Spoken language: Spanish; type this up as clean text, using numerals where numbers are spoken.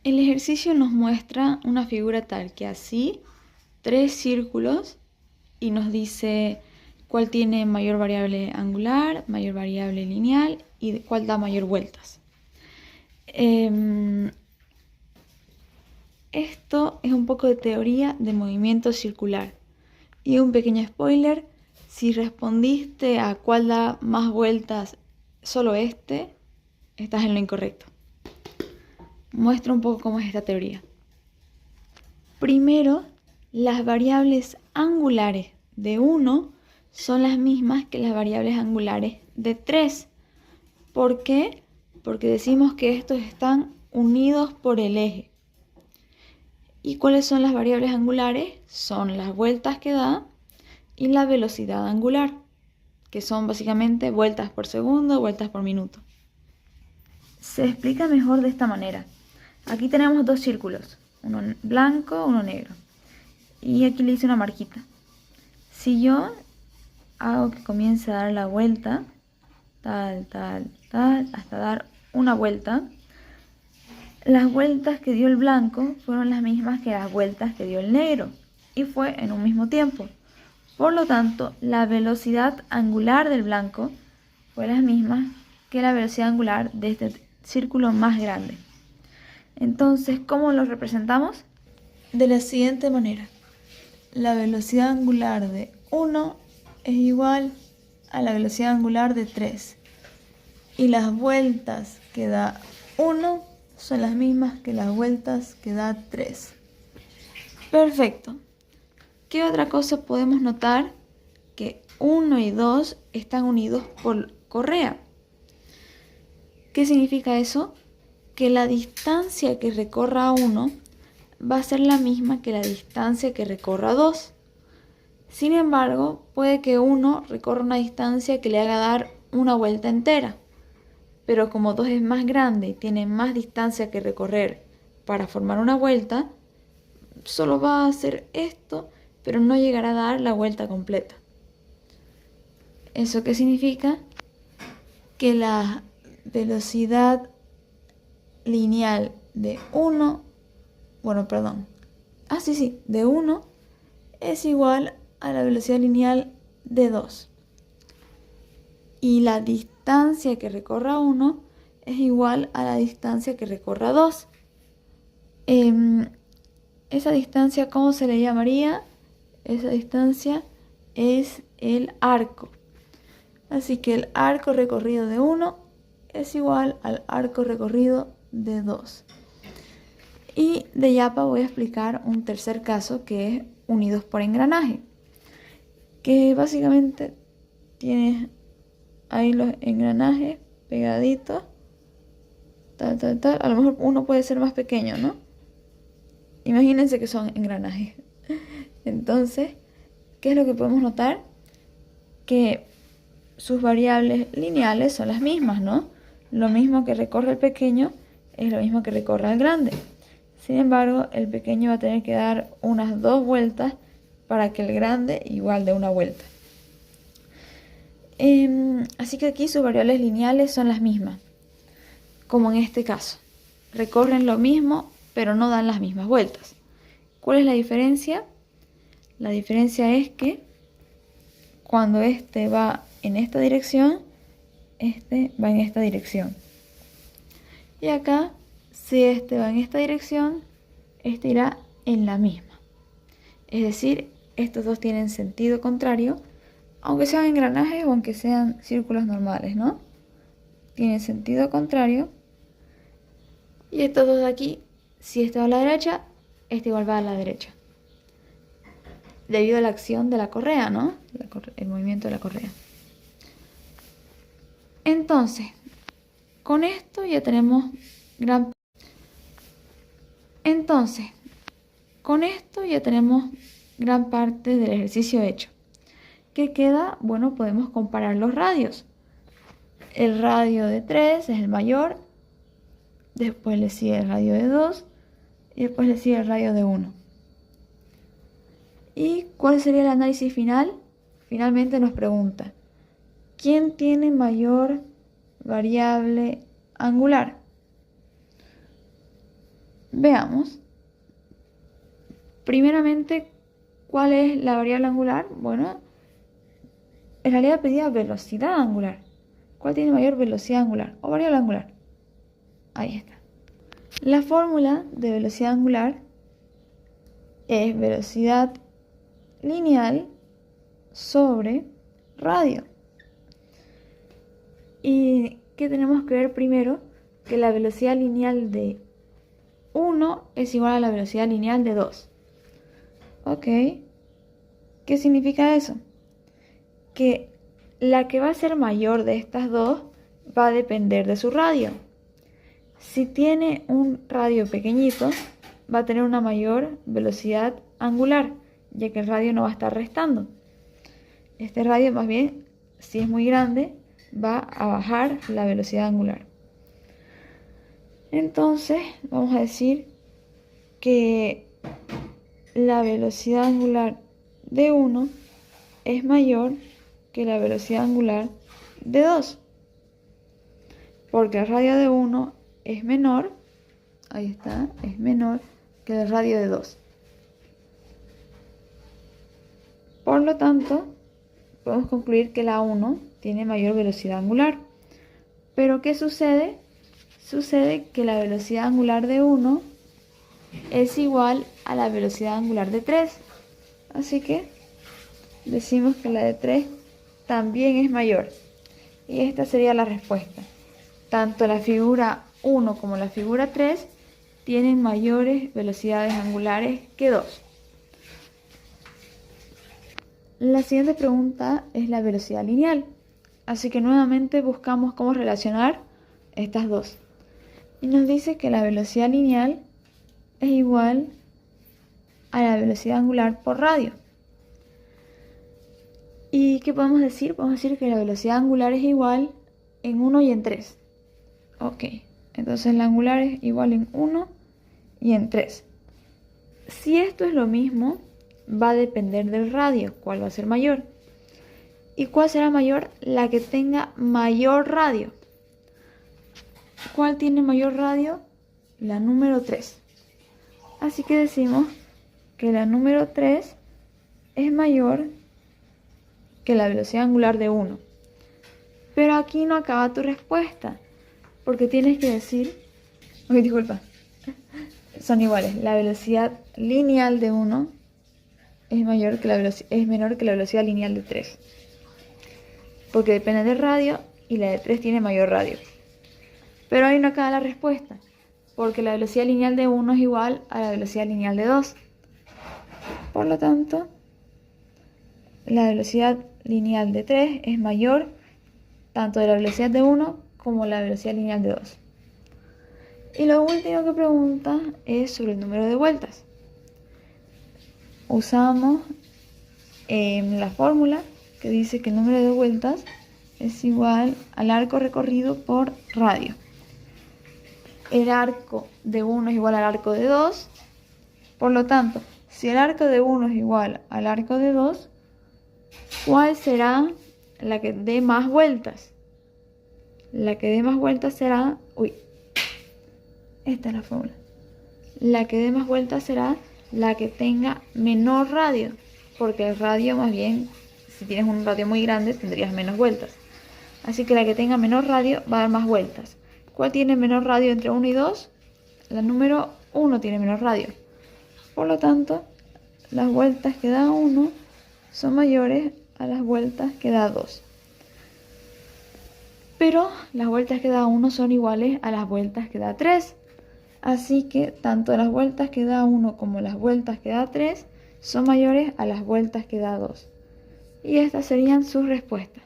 El ejercicio nos muestra una figura tal que así, tres círculos y nos dice cuál tiene mayor variable angular, mayor variable lineal y cuál da mayor vueltas. Esto es un poco de teoría de movimiento circular. Y un pequeño spoiler, si respondiste a cuál da más vueltas solo estás en lo incorrecto. Muestra un poco cómo es esta teoría. Primero, las variables angulares de 1 son las mismas que las variables angulares de 3. ¿Por qué? Porque decimos que estos están unidos por el eje. ¿Y cuáles son las variables angulares? Son las vueltas que da y la velocidad angular, que son básicamente vueltas por segundo, vueltas por minuto. Se explica mejor de esta manera. Aquí tenemos dos círculos, uno blanco, uno negro. Y aquí le hice una marquita. Si yo hago que comience a dar la vuelta, tal, hasta dar una vuelta, las vueltas que dio el blanco fueron las mismas que las vueltas que dio el negro, y fue en un mismo tiempo. Por lo tanto, la velocidad angular del blanco fue la misma que la velocidad angular de este círculo más grande. Entonces, ¿cómo lo representamos? De la siguiente manera. La velocidad angular de 1 es igual a la velocidad angular de 3. Y las vueltas que da 1 son las mismas que las vueltas que da 3. Perfecto. ¿Qué otra cosa podemos notar? Que 1 y 2 están unidos por correa. ¿Qué significa eso? Que la distancia que recorra 1 va a ser la misma que la distancia que recorra 2. Sin embargo, puede que 1 recorra una distancia que le haga dar una vuelta entera. Pero como 2 es más grande y tiene más distancia que recorrer para formar una vuelta, solo va a hacer esto, pero no llegará a dar la vuelta completa. ¿Eso qué significa? Que la velocidad lineal de 1, de 1 es igual a la velocidad lineal de 2. Y la distancia que recorra 1 es igual a la distancia que recorra 2. Esa distancia, ¿cómo se le llamaría? Esa distancia es el arco. Así que el arco recorrido de 1 es igual al arco recorrido de 2. Y de Yapa voy a explicar un tercer caso que es unidos por engranaje. Que básicamente tienes ahí los engranajes pegaditos. A lo mejor uno puede ser más pequeño, ¿no? Imagínense que son engranajes. Entonces, ¿qué es lo que podemos notar? Que sus variables lineales son las mismas, ¿no? Lo mismo que recorre el pequeño es lo mismo que recorre el grande. Sin embargo, el pequeño va a tener que dar unas 2 vueltas para que el grande igual dé una vuelta. Así que aquí sus variables lineales son las mismas, como en este caso. Recorren lo mismo, pero no dan las mismas vueltas. ¿Cuál es la diferencia? La diferencia es que cuando este va en esta dirección, este va en esta dirección. Y acá, si este va en esta dirección, este irá en la misma. Es decir, estos dos tienen sentido contrario, aunque sean engranajes o aunque sean círculos normales, ¿no? Tienen sentido contrario. Y estos dos de aquí, si este va a la derecha, este igual va a la derecha. Debido a la acción de la correa, ¿no? El movimiento de la correa. Entonces, con esto ya tenemos gran parte del ejercicio hecho. ¿Qué queda? Bueno, podemos comparar los radios. El radio de 3 es el mayor, después le sigue el radio de 2 y después le sigue el radio de 1. ¿Y cuál sería el análisis final? Finalmente nos pregunta, ¿quién tiene mayor variable angular? Veamos. Primeramente, ¿cuál es la variable angular? Bueno, en realidad pedía velocidad angular. ¿Cuál tiene mayor velocidad angular o variable angular? Ahí está. La fórmula de velocidad angular es velocidad lineal sobre radio. ¿Y qué tenemos que ver primero? Que la velocidad lineal de 1 es igual a la velocidad lineal de 2. ¿Ok? ¿Qué significa eso? Que la que va a ser mayor de estas dos va a depender de su radio. Si tiene un radio pequeñito, va a tener una mayor velocidad angular, ya que el radio no va a estar restando. Este radio, más bien, si es muy grande, va a bajar la velocidad angular. Entonces, vamos a decir que la velocidad angular de 1 es mayor que la velocidad angular de 2. Porque el radio de 1 es menor, ahí está, es menor que el radio de 2. Por lo tanto, podemos concluir que la 1 tiene mayor velocidad angular. Pero ¿qué sucede? Sucede que la velocidad angular de 1 es igual a la velocidad angular de 3. Así que decimos que la de 3 también es mayor. Y esta sería la respuesta. Tanto la figura 1 como la figura 3 tienen mayores velocidades angulares que 2. La siguiente pregunta es la velocidad lineal. Así que nuevamente buscamos cómo relacionar estas dos. Y nos dice que la velocidad lineal es igual a la velocidad angular por radio. ¿Y qué podemos decir? Podemos decir que la velocidad angular es igual en 1 y en 3. Ok, entonces la angular es igual en 1 y en 3. Si esto es lo mismo, va a depender del radio, cuál va a ser mayor. ¿Y cuál será mayor? La que tenga mayor radio. ¿Cuál tiene mayor radio? La número 3. Así que decimos que la número 3 es mayor que la velocidad angular de 1. Pero aquí no acaba tu respuesta, porque tienes que decir, disculpa, son iguales. La velocidad lineal de 1 es menor que la velocidad lineal de 3. Porque depende del radio y la de 3 tiene mayor radio. Pero ahí no acaba la respuesta, porque la velocidad lineal de 1 es igual a la velocidad lineal de 2. Por lo tanto, la velocidad lineal de 3 es mayor tanto de la velocidad de 1 como la velocidad lineal de 2. Y lo último que pregunta es sobre el número de vueltas. Usamos la fórmula que dice que el número de vueltas es igual al arco recorrido por radio. El arco de 1 es igual al arco de 2. Por lo tanto, si el arco de 1 es igual al arco de 2, ¿cuál será la que dé más vueltas? La que dé más vueltas será... esta es la fórmula. La que dé más vueltas será la que tenga menor radio. Porque el radio, más bien, si tienes un radio muy grande, tendrías menos vueltas. Así que la que tenga menor radio va a dar más vueltas. ¿Cuál tiene menor radio entre 1 y 2? La número 1 tiene menor radio. Por lo tanto, las vueltas que da 1 son mayores a las vueltas que da 2. Pero las vueltas que da 1 son iguales a las vueltas que da 3. Así que tanto las vueltas que da 1 como las vueltas que da 3 son mayores a las vueltas que da 2. Y estas serían sus respuestas.